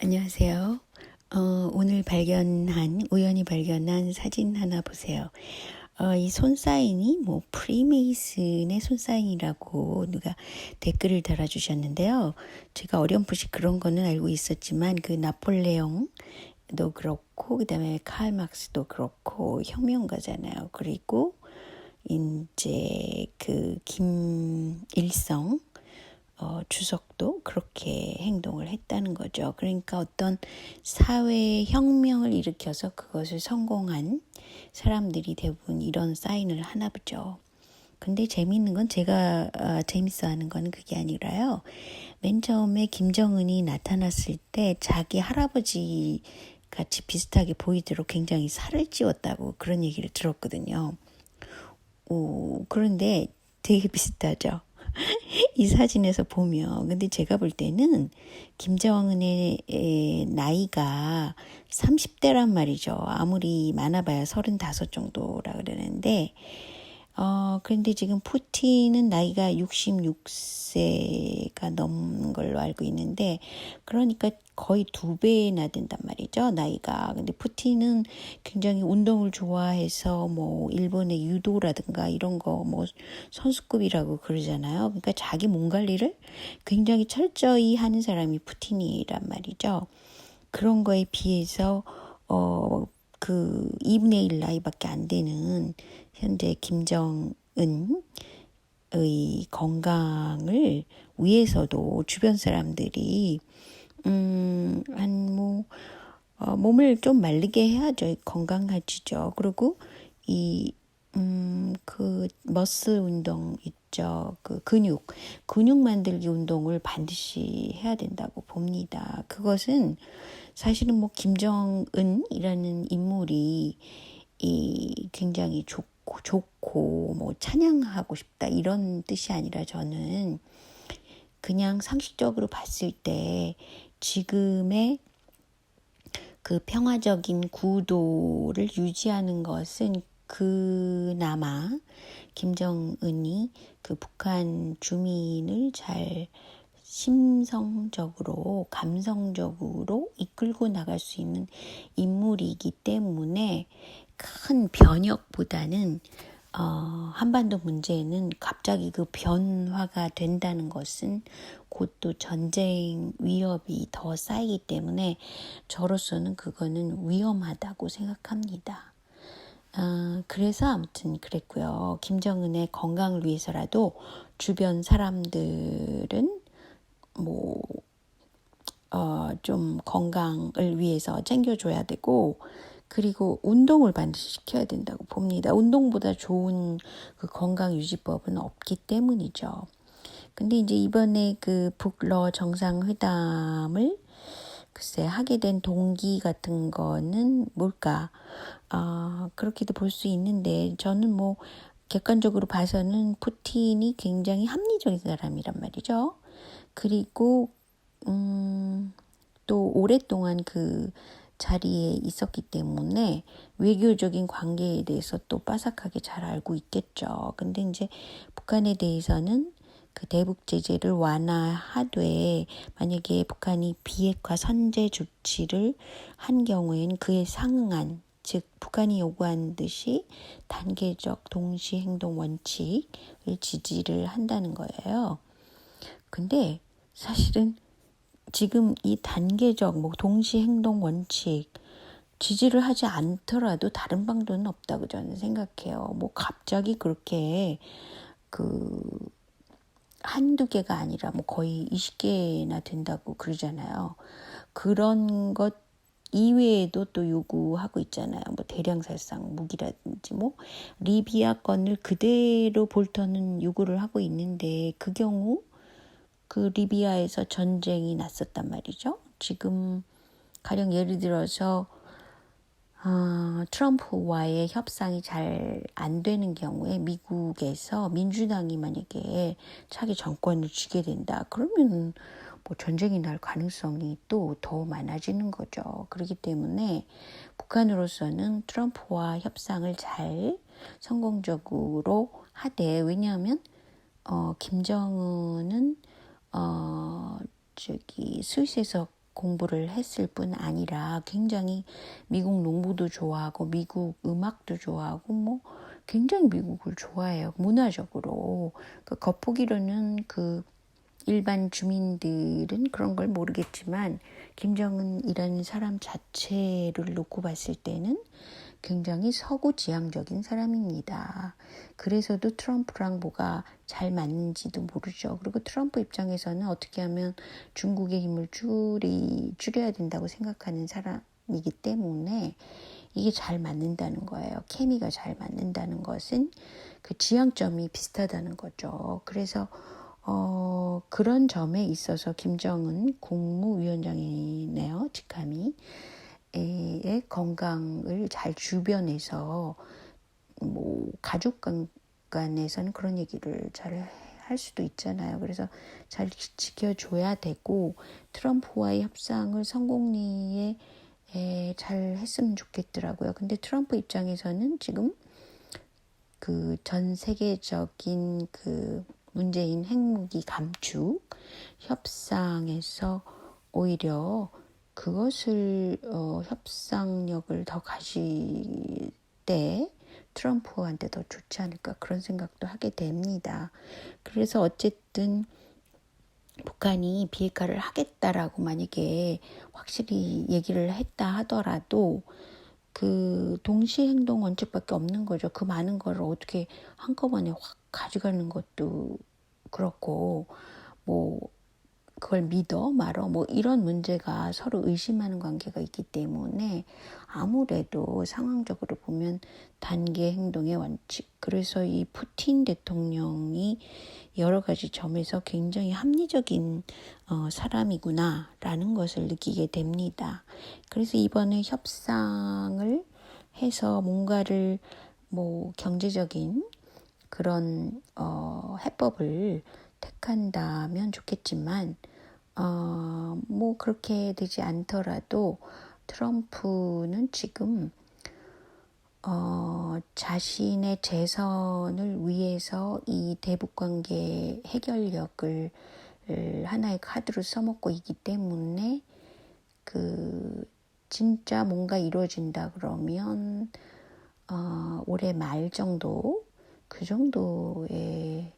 안녕하세요. 오늘 우연히 발견한 사진 하나 보세요. 이 손사인이 프리메이슨의 손사인이라고 누가 댓글을 달아주셨는데요. 제가 어렴풋이 그런 거는 알고 있었지만 그 나폴레옹도 그렇고 그다음에 칼 막스도 그렇고 혁명가잖아요. 그리고 이제 그 김일성 주석도 그렇게 행동을 했다는 거죠. 그러니까 어떤 사회 혁명을 일으켜서 그것을 성공한 사람들이 대부분 이런 사인을 하나 보죠. 근데 재미있는 건 제가 재밌어하는 거는 그게 아니라요. 맨 처음에 김정은이 나타났을 때 자기 할아버지 같이 비슷하게 보이도록 굉장히 살을 찌웠다고 그런 얘기를 들었거든요. 그런데 되게 비슷하죠. 이 사진에서 보면. 근데 제가 볼 때는 김정은의 나이가 30대란 말이죠. 아무리 많아봐야 35 정도라 그러는데 그런데 지금 푸틴은 나이가 66세가 넘은 걸로 알고 있는데, 그러니까 거의 2배나 된단 말이죠, 나이가. 근데 푸틴은 굉장히 운동을 좋아해서 일본의 유도라든가 이런 거 선수급이라고 그러잖아요. 그러니까 자기 몸 관리를 굉장히 철저히 하는 사람이 푸틴이란 말이죠. 그런 거에 비해서 그 2분의 1 나이밖에 안 되는 현재 김정은의 건강을 위해서도 주변 사람들이 몸을 좀 마르게 해야죠. 건강해지죠. 그리고 그 머슬 운동 있죠. 그 근육 만들기 운동을 반드시 해야 된다고 봅니다. 그것은 사실은 김정은이라는 인물이 굉장히 좋고 찬양하고 싶다 이런 뜻이 아니라, 저는 그냥 상식적으로 봤을 때 지금의 그 평화적인 구도를 유지하는 것은 그나마 김정은이 그 북한 주민을 잘 심성적으로 감성적으로 이끌고 나갈 수 있는 인물이기 때문에 큰 변혁보다는 한반도 문제는 갑자기 그 변화가 된다는 것은 곧 또 전쟁 위협이 더 쌓이기 때문에 저로서는 그거는 위험하다고 생각합니다. 그래서 아무튼 그랬고요. 김정은의 건강을 위해서라도 주변 사람들은 좀 건강을 위해서 챙겨줘야 되고, 그리고 운동을 반드시 시켜야 된다고 봅니다. 운동보다 좋은 그 건강 유지법은 없기 때문이죠. 근데 이제 이번에 그 북러 정상회담을 글쎄 하게 된 동기 같은 거는 뭘까? 그렇게도 볼 수 있는데, 저는 객관적으로 봐서는 푸틴이 굉장히 합리적인 사람이란 말이죠. 그리고 또 오랫동안 그 자리에 있었기 때문에 외교적인 관계에 대해서 또 빠삭하게 잘 알고 있겠죠. 근데 이제 북한에 대해서는 그 대북 제재를 완화하되, 만약에 북한이 비핵화 선제 조치를 한 경우에는 그에 상응한, 즉 북한이 요구한 듯이 단계적 동시 행동 원칙을 지지를 한다는 거예요. 근데 사실은 지금 이 단계적 동시 행동 원칙 지지를 하지 않더라도 다른 방도는 없다고 저는 생각해요. 갑자기 그렇게 한두 개가 아니라 거의 20개나 된다고 그러잖아요. 그런 것 이외에도 또 요구하고 있잖아요. 대량 살상 무기라든지 리비아 건을 그대로 볼턴은 요구를 하고 있는데, 그 경우 그 리비아에서 전쟁이 났었단 말이죠. 지금 가령 예를 들어서 트럼프와의 협상이 잘 안 되는 경우에 미국에서 민주당이 만약에 차기 정권을 쥐게 된다, 그러면 전쟁이 날 가능성이 또 더 많아지는 거죠. 그렇기 때문에 북한으로서는 트럼프와 협상을 잘 성공적으로 하되, 왜냐하면 김정은은 스위스에서 공부를 했을 뿐 아니라 굉장히 미국 농부도 좋아하고 미국 음악도 좋아하고 뭐 굉장히 미국을 좋아해요. 문화적으로. 겉보기로는 일반 주민들은 그런 걸 모르겠지만 김정은이라는 사람 자체를 놓고 봤을 때는 굉장히 서구 지향적인 사람입니다. 그래서도 트럼프랑 뭐가 잘 맞는지도 모르죠. 그리고 트럼프 입장에서는 어떻게 하면 중국의 힘을 줄여야 된다고 생각하는 사람이기 때문에 이게 잘 맞는다는 거예요. 케미가 잘 맞는다는 것은 그 지향점이 비슷하다는 거죠. 그래서 그런 점에 있어서 김정은 국무위원장이네요. 직함이. 의 건강을 잘 주변에서 뭐 가족 간에서는 그런 얘기를 잘 할 수도 있잖아요. 그래서 잘 지켜줘야 되고 트럼프와의 협상을 성공리에 잘 했으면 좋겠더라고요. 근데 트럼프 입장에서는 지금 그 전 세계적인 그 문재인 핵무기 감축 협상에서 오히려 그것을 협상력을 더 가질 때 트럼프한테 더 좋지 않을까 그런 생각도 하게 됩니다. 그래서 어쨌든 북한이 비핵화를 하겠다라고 만약에 확실히 얘기를 했다 하더라도 그 동시 행동 원칙밖에 없는 거죠. 그 많은 거를 어떻게 한꺼번에 확 가져가는 것도 그렇고 뭐 그걸 믿어 말어 뭐 이런 문제가 서로 의심하는 관계가 있기 때문에 아무래도 상황적으로 보면 단계 행동의 원칙. 그래서 이 푸틴 대통령이 여러 가지 점에서 굉장히 합리적인 사람이구나라는 것을 느끼게 됩니다. 그래서 이번에 협상을 해서 뭔가를 뭐 경제적인 그런 해법을 택한다면 좋겠지만 뭐 그렇게 되지 않더라도 트럼프는 지금 자신의 재선을 위해서 이 대북관계 해결력을 하나의 카드로 써먹고 있기 때문에 그 진짜 뭔가 이루어진다 그러면 올해 말 정도 그 정도의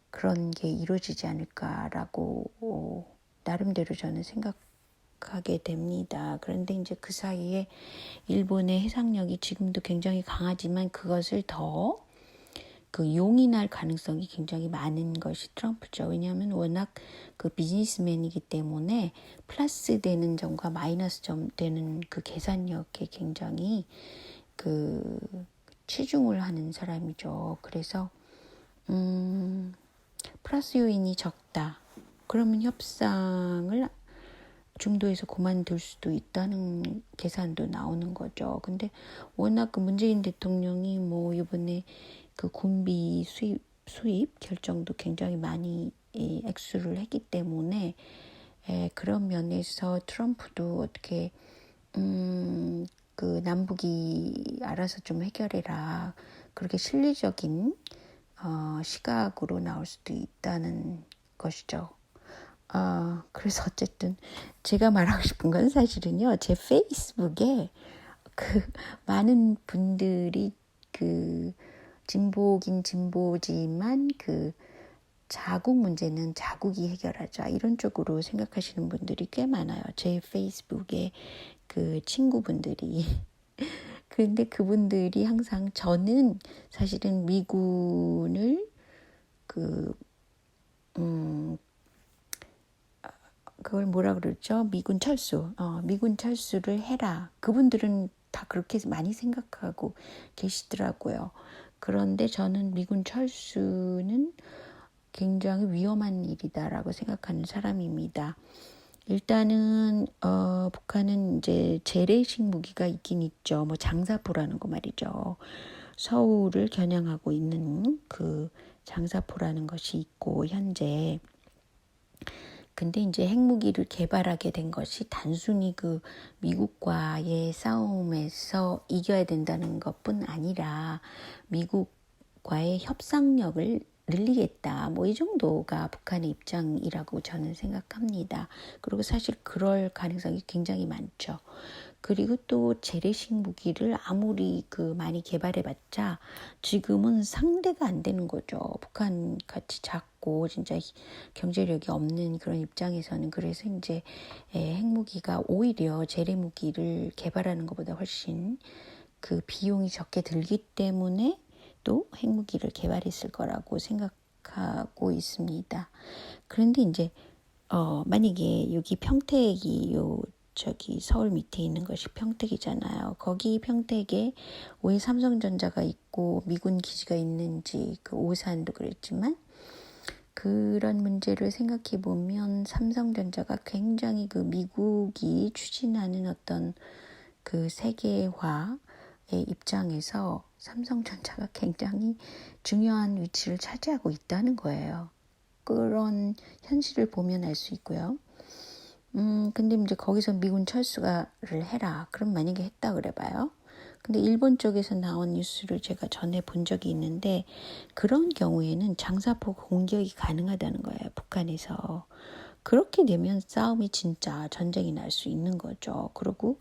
그런 게 이루어지지 않을까라고 나름대로 저는 생각하게 됩니다. 그런데 이제 그 사이에 일본의 해상력이 지금도 굉장히 강하지만 그것을 더 그 용인할 가능성이 굉장히 많은 것이 트럼프죠. 왜냐하면 워낙 그 비즈니스맨이기 때문에 플러스 되는 점과 마이너스 점 되는 그 계산력에 굉장히 그 치중을 하는 사람이죠. 그래서 플러스 요인이 적다. 그러면 협상을 중도에서 그만둘 수도 있다는 계산도 나오는 거죠. 근데 워낙 그 문재인 대통령이 뭐 이번에 그 군비 수입 결정도 굉장히 많이 액수를 했기 때문에 그런 면에서 트럼프도 어떻게 그 남북이 알아서 좀 해결해라. 그렇게 실리적인 시각으로 나올 수도 있다는 것이죠. 그래서 어쨌든 제가 말하고 싶은 건 사실은요. 제 페이스북에 그 많은 분들이 그 진보긴 진보지만 그 자국 문제는 자국이 해결하자 이런 쪽으로 생각하시는 분들이 꽤 많아요. 제 페이스북에 그 친구분들이. 그런데 그분들이 항상 저는 사실은 미군을 그걸 뭐라 그러죠? 미군 철수를 해라. 그분들은 다 그렇게 많이 생각하고 계시더라고요. 그런데 저는 미군 철수는 굉장히 위험한 일이다라고 생각하는 사람입니다. 일단은 북한은 이제 재래식 무기가 있긴 있죠. 뭐 장사포라는 거 말이죠. 서울을 겨냥하고 있는 그 장사포라는 것이 있고 현재 근데 이제 핵무기를 개발하게 된 것이 단순히 그 미국과의 싸움에서 이겨야 된다는 것뿐 아니라 미국과의 협상력을 늘리겠다. 뭐 이 정도가 북한의 입장이라고 저는 생각합니다. 그리고 사실 그럴 가능성이 굉장히 많죠. 그리고 또 재래식 무기를 아무리 많이 개발해봤자 지금은 상대가 안 되는 거죠. 북한 같이 작고 진짜 경제력이 없는 그런 입장에서는. 그래서 이제 핵무기가 오히려 재래무기를 개발하는 것보다 훨씬 그 비용이 적게 들기 때문에 또 핵무기를 개발했을 거라고 생각하고 있습니다. 그런데 이제 만약에 여기 평택이 서울 밑에 있는 것이 평택이잖아요. 거기 평택에 왜 삼성전자가 있고 미군 기지가 있는지 오산도 그랬지만 그런 문제를 생각해 보면 삼성전자가 굉장히 미국이 추진하는 어떤 세계화의 입장에서 삼성전자가 굉장히 중요한 위치를 차지하고 있다는 거예요. 그런 현실을 보면 알 수 있고요. 근데 이제 거기서 미군 철수를 해라. 그럼 만약에 했다 그래봐요. 근데 일본 쪽에서 나온 뉴스를 제가 전에 본 적이 있는데 그런 경우에는 장사포 공격이 가능하다는 거예요. 북한에서. 그렇게 되면 싸움이 진짜 전쟁이 날 수 있는 거죠. 그리고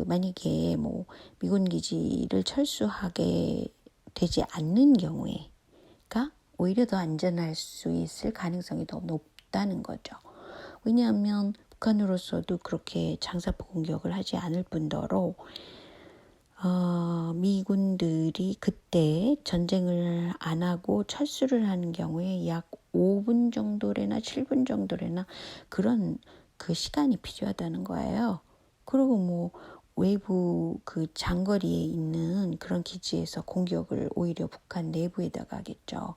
만약에 미군 기지를 철수하게 되지 않는 경우에가 오히려 더 안전할 수 있을 가능성이 더 높다는 거죠. 왜냐하면 북한으로서도 그렇게 장사포 공격을 하지 않을 뿐더러 미군들이 그때 전쟁을 안 하고 철수를 하는 경우에 약 5분 정도래나 7분 정도래나 그런 시간이 필요하다는 거예요. 그리고 외부 장거리에 있는 그런 기지에서 공격을 오히려 북한 내부에다가 하겠죠.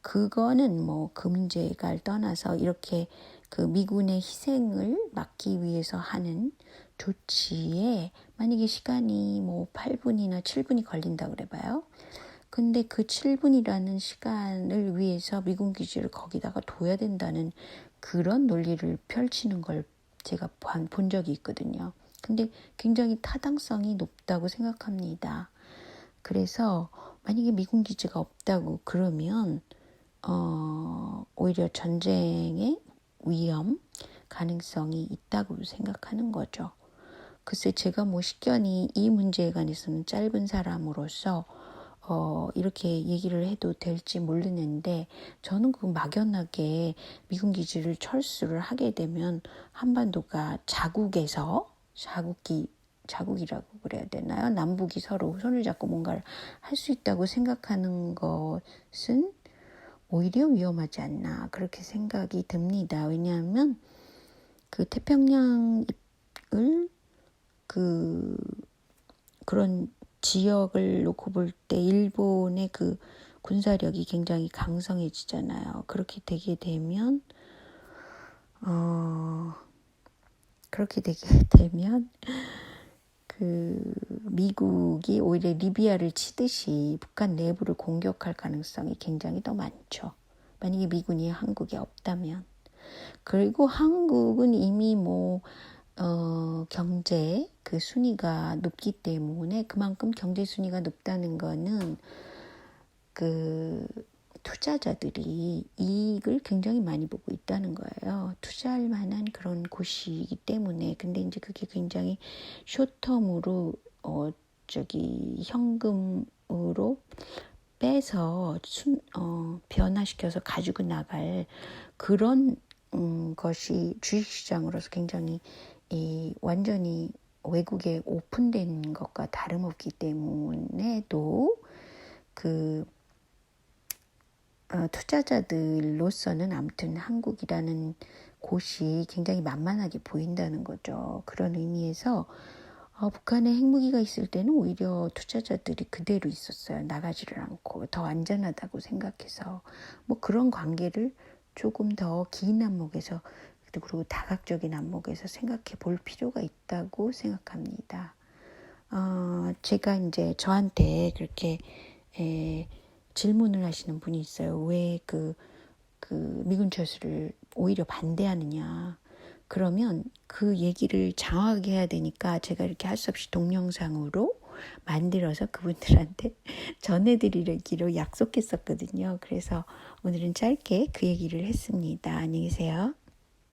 그거는 그 문제를 떠나서 이렇게 미군의 희생을 막기 위해서 하는 조치에 만약에 시간이 8분이나 7분이 걸린다 그래봐요. 근데 그 7분이라는 시간을 위해서 미군 기지를 거기다가 둬야 된다는 그런 논리를 펼치는 걸 제가 본 적이 있거든요. 근데 굉장히 타당성이 높다고 생각합니다. 그래서 만약에 미군 기지가 없다고 그러면 오히려 전쟁의 위험 가능성이 있다고 생각하는 거죠. 글쎄 제가 식견이 이 문제에 관해서는 짧은 사람으로서 이렇게 얘기를 해도 될지 모르는데 저는 막연하게 미군 기지를 철수를 하게 되면 한반도가 자국이라고 그래야 되나요? 남북이 서로 손을 잡고 뭔가를 할 수 있다고 생각하는 것은 오히려 위험하지 않나 그렇게 생각이 듭니다. 왜냐하면 태평양을 그런 지역을 놓고 볼 때 일본의 군사력이 굉장히 강성해지잖아요. 그렇게 되게 되면 미국이 오히려 리비아를 치듯이 북한 내부를 공격할 가능성이 굉장히 더 많죠. 만약에 미군이 한국에 없다면. 그리고 한국은 이미 경제 순위가 높기 때문에 그만큼 경제 순위가 높다는 거는 투자자들이 이익을 굉장히 많이 보고 있다는 거예요. 투자할 만한 그런 곳이기 때문에. 근데 이제 그게 굉장히 숏텀으로 현금으로 빼서 변화시켜서 가지고 나갈 그런 것이 주식시장으로서 굉장히 완전히 외국에 오픈된 것과 다름없기 때문에도 투자자들로서는 아무튼 한국이라는 곳이 굉장히 만만하게 보인다는 거죠. 그런 의미에서 북한에 핵무기가 있을 때는 오히려 투자자들이 그대로 있었어요. 나가지를 않고 더 안전하다고 생각해서 그런 관계를 조금 더 긴 안목에서 그리고 다각적인 안목에서 생각해 볼 필요가 있다고 생각합니다. 제가 이제 저한테 그렇게 질문을 하시는 분이 있어요. 왜 미군 철수를 오히려 반대하느냐. 그러면 그 얘기를 장하게 해야 되니까 제가 이렇게 할 수 없이 동영상으로 만들어서 그분들한테 전해드리기로 약속했었거든요. 그래서 오늘은 짧게 그 얘기를 했습니다. 안녕히 계세요.